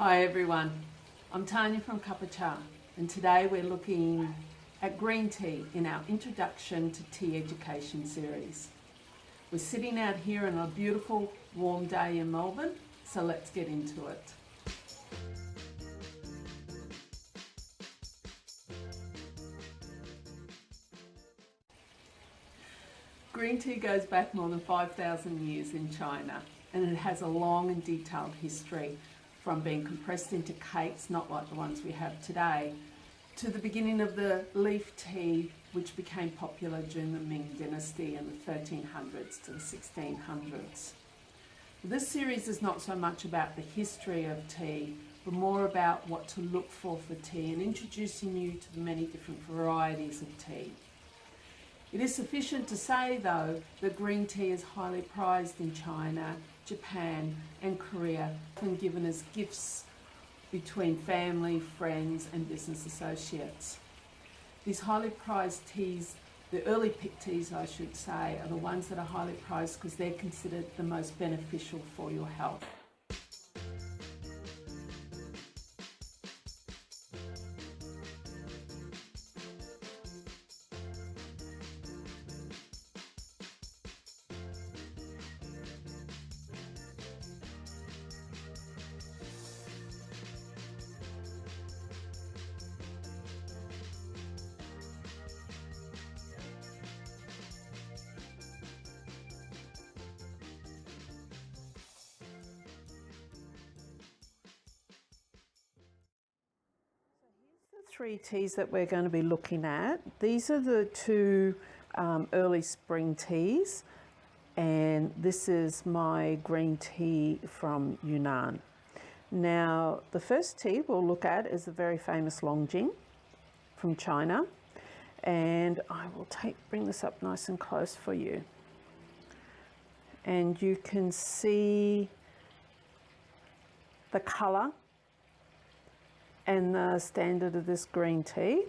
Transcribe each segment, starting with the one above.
Hi everyone, I'm Tanya from Cup of Cha, and today we're looking at green tea in our Introduction to Tea Education series. We're sitting out here on a beautiful warm day in Melbourne, so let's get into it. Green tea goes back more than 5,000 years in China, and it has a long and detailed history, from being compressed into cakes, not like the ones we have today, to the beginning of the leaf tea, which became popular during the Ming Dynasty in the 1300s to the 1600s. This series is not so much about the history of tea, but more about what to look for tea and introducing you to the many different varieties of tea. It is sufficient to say, though, that green tea is highly prized in China, Japan and Korea, and given as gifts between family, friends and business associates. These highly prized teas, the early pick teas I should say, are the ones that are highly prized because they're considered the most beneficial for your health. Three teas that we're going to be looking at. These are the two early spring teas, and this is my green tea from Yunnan. Now, the first tea we'll look at is the very famous Longjing from China, and I will bring this up nice and close for you. And you can see the colour and the standard of this green tea.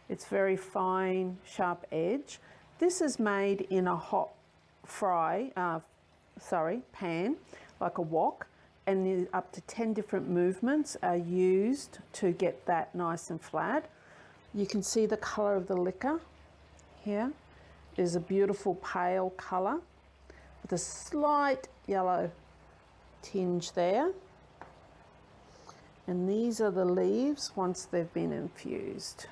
It's very fine, sharp edge. This is made in a hot pan, like a wok, and up to 10 different movements are used to get that nice and flat. You can see the colour of the liquor here is a beautiful pale colour with a slight yellow tinge there. And these are the leaves once they've been infused.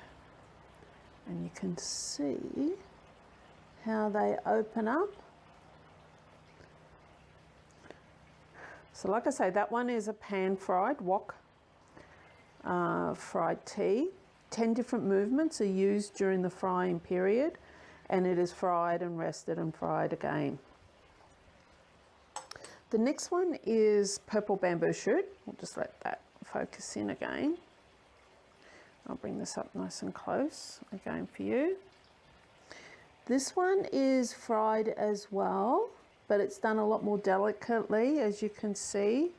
And you can see how they open up. So like I say, that one is a pan-fried wok fried tea. 10 different movements are used during the frying period, and it is fried and rested and fried again. The next one is purple bamboo shoot. We'll just let that focus in again. I'll bring this up nice and close again for you. This one is fried as well, but it's done a lot more delicately, as you can see,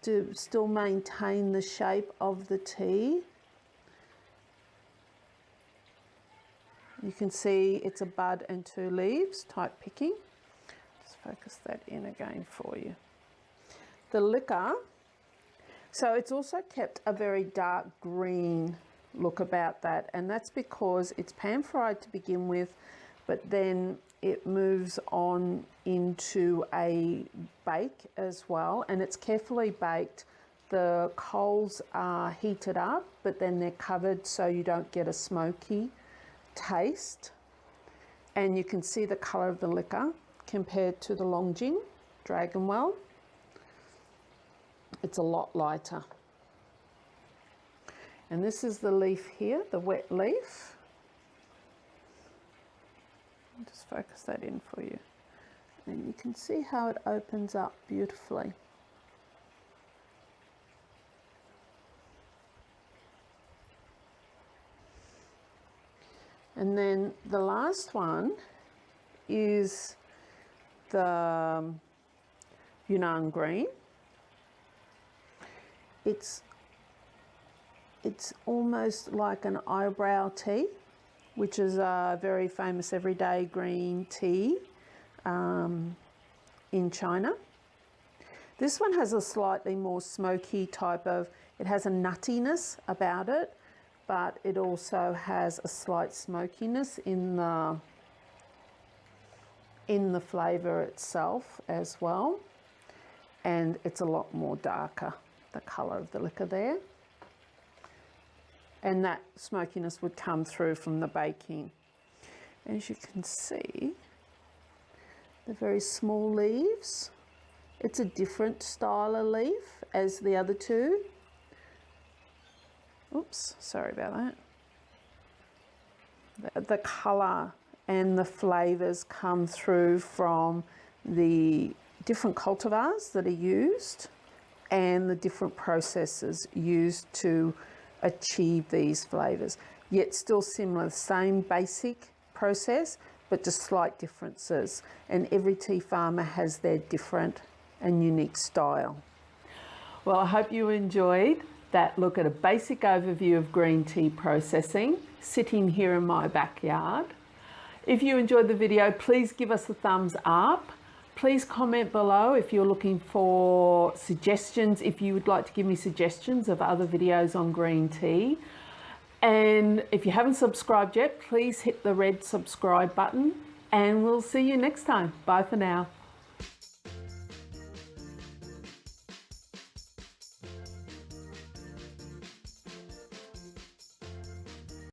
to still maintain the shape of the tea. You can see it's a bud and two leaves, tight picking. Just focus that in again for you. The liquor, so it's also kept a very dark green look about that, and that's because it's pan fried to begin with, but then it moves on into a bake as well, and it's carefully baked. The coals are heated up, but then they're covered so you don't get a smoky taste. And you can see the colour of the liquor compared to the Longjing Dragonwell. It's a lot lighter. And this is the leaf here, the wet leaf. I'll just focus that in for you. And you can see how it opens up beautifully. And then the last one is the Yunnan green. It's almost like an eyebrow tea, which is a very famous everyday green tea in China. This one has a slightly more smoky type of, it has a nuttiness about it, but it also has a slight smokiness in the flavour itself as well. And it's a lot more darker, the colour of the liquor there. And that smokiness would come through from the baking. As you can see, the very small leaves. It's a different style of leaf as the other two. Oops, sorry about that. The colour and the flavours come through from the different cultivars that are used and the different processes used to achieve these flavours. Yet still similar, same basic process, but just slight differences. And every tea farmer has their different and unique style. Well, I hope you enjoyed that look at a basic overview of green tea processing sitting here in my backyard. If you enjoyed the video, please give us a thumbs up. Please comment below if you're looking for suggestions, if you would like to give me suggestions of other videos on green tea. And if you haven't subscribed yet, please hit the red subscribe button, and we'll see you next time. Bye for now.